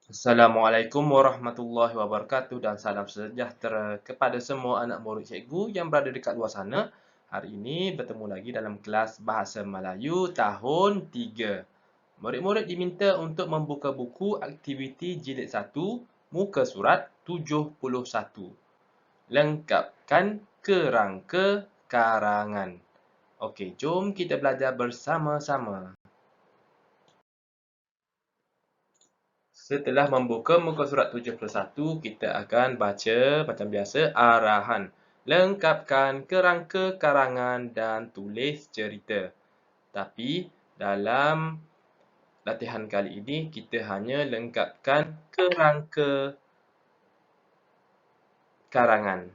Assalamualaikum warahmatullahi wabarakatuh dan salam sejahtera kepada semua anak murid cikgu yang berada dekat luar sana. Hari ini bertemu lagi dalam kelas Bahasa Melayu tahun 3. Murid-murid diminta untuk membuka buku aktiviti jilid 1, muka surat 71. Lengkapkan kerangka karangan. Okey, jom kita belajar bersama-sama. Setelah membuka muka surat 71, kita akan baca macam biasa arahan. Lengkapkan kerangka karangan dan tulis cerita. Tapi dalam latihan kali ini, kita hanya lengkapkan kerangka karangan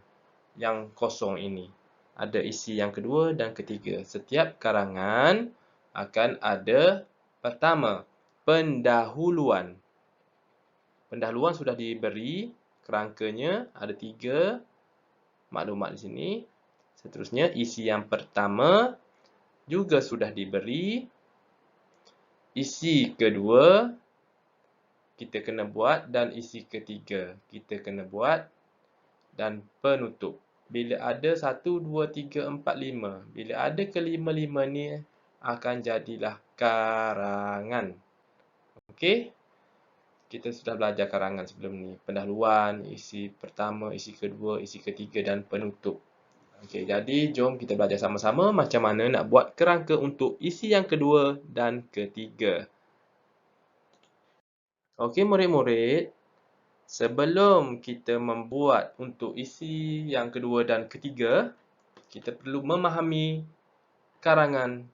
yang kosong ini. Ada isi yang kedua dan ketiga. Setiap karangan akan ada pertama, pendahuluan. Pendahuluan sudah diberi, kerangkanya ada 3 maklumat di sini. Seterusnya, isi yang pertama juga sudah diberi. Isi kedua kita kena buat dan isi ketiga kita kena buat dan penutup. Bila ada 1, 2, 3, 4, 5. Bila ada kelima-lima ni akan jadilah karangan. Okey? Kita sudah belajar karangan sebelum ni. Pendahuluan, isi pertama, isi kedua, isi ketiga dan penutup. Okey, jadi jom kita belajar sama-sama macam mana nak buat kerangka untuk isi yang kedua dan ketiga. Okey murid-murid, sebelum kita membuat untuk isi yang kedua dan ketiga, kita perlu memahami karangan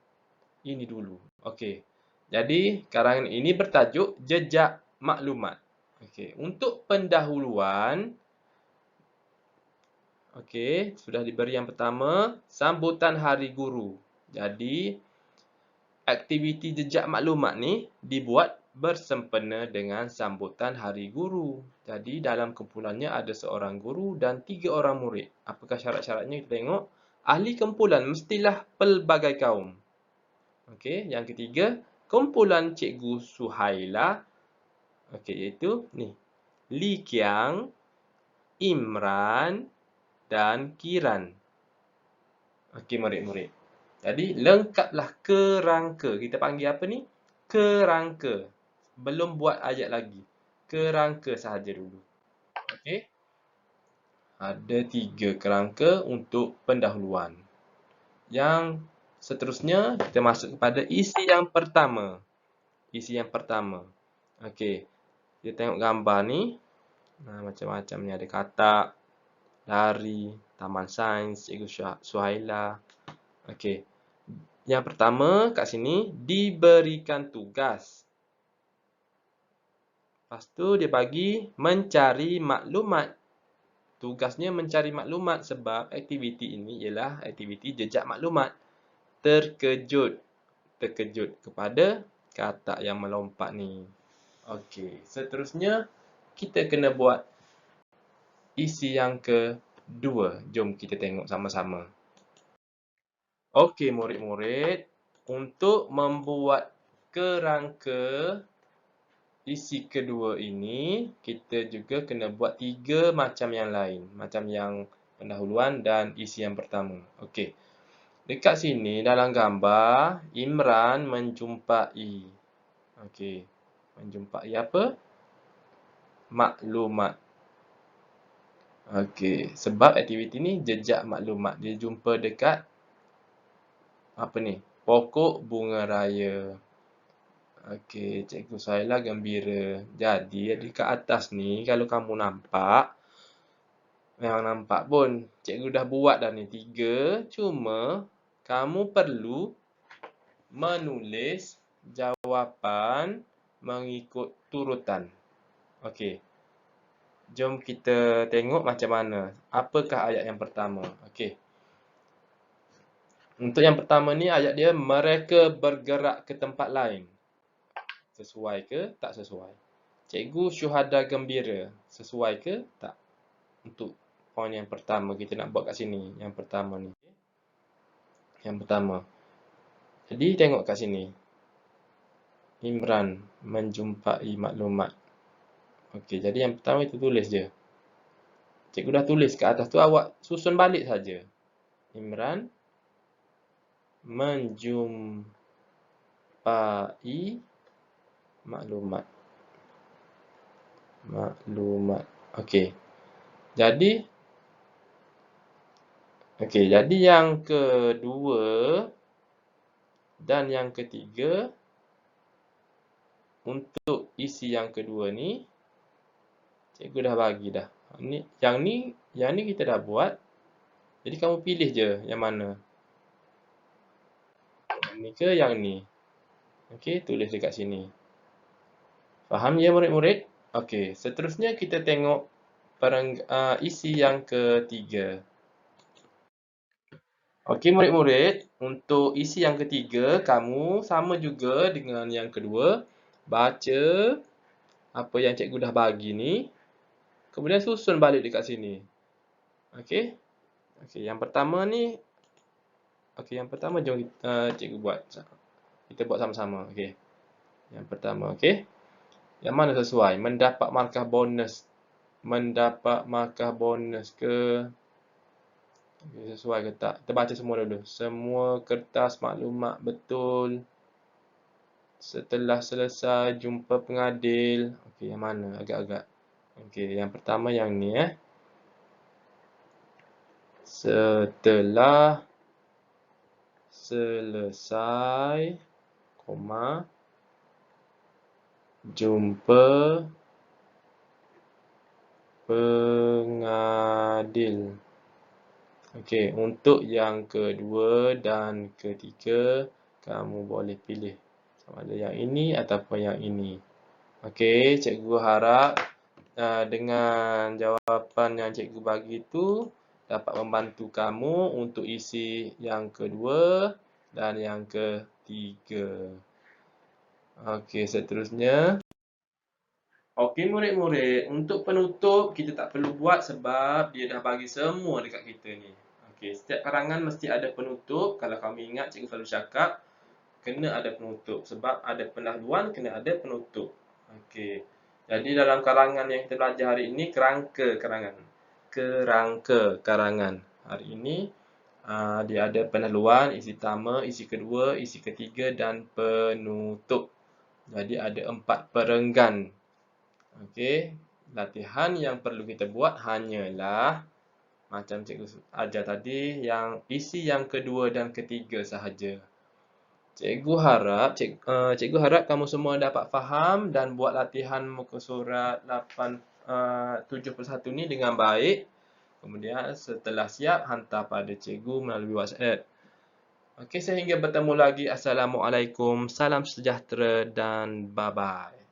ini dulu. Okey. Jadi karangan ini bertajuk jejak maklumat. Okey, untuk pendahuluan, okey, sudah diberi yang pertama, sambutan Hari Guru. Jadi aktiviti jejak maklumat ni dibuat bersempena dengan sambutan Hari Guru. Jadi dalam kumpulannya ada seorang guru dan 3 orang murid. Apakah syarat-syaratnya? Kita tengok. Ahli kumpulan mestilah pelbagai kaum. Okey, yang ketiga, kumpulan Cikgu Suhaila. Okey, iaitu ni. Li Kiang, Imran dan Kiran. Okey murid-murid. Jadi lengkaplah kerangka. Kita panggil apa ni? Kerangka. Belum buat ayat lagi. Kerangka sahaja dulu. Okey. Ada 3 kerangka untuk pendahuluan. Yang seterusnya kita masuk kepada isi yang pertama. Isi yang pertama. Okey. Kita tengok gambar ni. Macam-macam ni, ada katak, lari, taman sains, Cikgu Suhaila. Okey. Yang pertama kat sini diberikan tugas. Lepas tu dia bagi mencari maklumat. Tugasnya mencari maklumat sebab aktiviti ini ialah aktiviti jejak maklumat. Terkejut. Terkejut kepada katak yang melompat ni. Okey, seterusnya kita kena buat isi yang kedua. Jom kita tengok sama-sama. Okey murid-murid, untuk membuat kerangka isi kedua ini, kita juga kena buat 3 macam yang lain. Macam yang pendahuluan dan isi yang pertama. Okey. Dekat sini dalam gambar, Imran menjumpai. Okey. Menjumpai apa? Maklumat. Okey. Sebab aktiviti ni jejak maklumat. Dia jumpa dekat apa ni? Pokok bunga raya. Okey, Cikgu Suhaila gembira. Jadi dekat atas ni kalau kamu nampak, memang nampak pun cikgu dah buat dah ni 3, cuma kamu perlu menulis jawapan mengikut turutan. Okey. Jom kita tengok macam mana. Apakah ayat yang pertama? Okey. Untuk yang pertama ni ayat dia, mereka bergerak ke tempat lain. Sesuai ke? Tak sesuai. Cikgu syuhada gembira. Sesuai ke? Tak. Untuk poin yang pertama kita nak buat kat sini. Yang pertama ni. Yang pertama. Jadi tengok kat sini. Imran menjumpai maklumat. Okey, jadi yang pertama itu tulis je. Cikgu dah tulis kat atas tu, awak susun balik saja. Imran menjumpai maklumat. Okey. Jadi yang kedua dan yang ketiga, untuk isi yang kedua ni cikgu dah bagi dah. Yang ni kita dah buat. Jadi kamu pilih je yang mana. Yang ni ke yang ni? Okey, tulis dekat sini. Faham ya murid-murid? Okey, seterusnya kita tengok isi yang ketiga. Okey murid-murid, untuk isi yang ketiga, kamu sama juga dengan yang kedua. Baca apa yang cikgu dah bagi ni. Kemudian susun balik dekat sini. Okey? Okey, yang pertama ni. Okey, yang pertama jom cikgu buat. Kita buat sama-sama. Okey. Yang pertama, okey. Yang mana sesuai? Mendapat markah bonus. Mendapat markah bonus ke? Okay, sesuai ke tak? Kita baca semua dulu. Semua kertas maklumat betul. Setelah selesai jumpa pengadil. Okey, yang mana? Agak-agak. Okey, yang pertama yang ni Setelah selesai, koma, jumpa pengadil. Okey, untuk yang kedua dan ketiga, kamu boleh pilih sama ada yang ini ataupun yang ini. Okey, cikgu harap dengan jawapan yang cikgu bagi itu dapat membantu kamu untuk isi yang kedua dan yang ketiga. Okey, seterusnya. Okey murid-murid, untuk penutup kita tak perlu buat sebab dia dah bagi semua dekat kita ni. Okey, setiap karangan mesti ada penutup. Kalau kamu ingat, cikgu selalu cakap kena ada penutup sebab ada pendahuluan, kena ada penutup. Okey. Jadi dalam karangan yang kita belajar hari ini, kerangka karangan. Kerangka karangan. Hari ini dia ada pendahuluan, isi pertama, isi kedua, isi ketiga dan penutup. Jadi ada 4 perenggan. Okey, latihan yang perlu kita buat hanyalah macam cikgu ajar tadi, yang isi yang kedua dan ketiga sahaja. Cikgu harap kamu semua dapat faham dan buat latihan muka surat 71 ni dengan baik. Kemudian setelah siap, hantar pada cikgu melalui WhatsApp. Okey, sehingga bertemu lagi. Assalamualaikum, salam sejahtera dan bye-bye.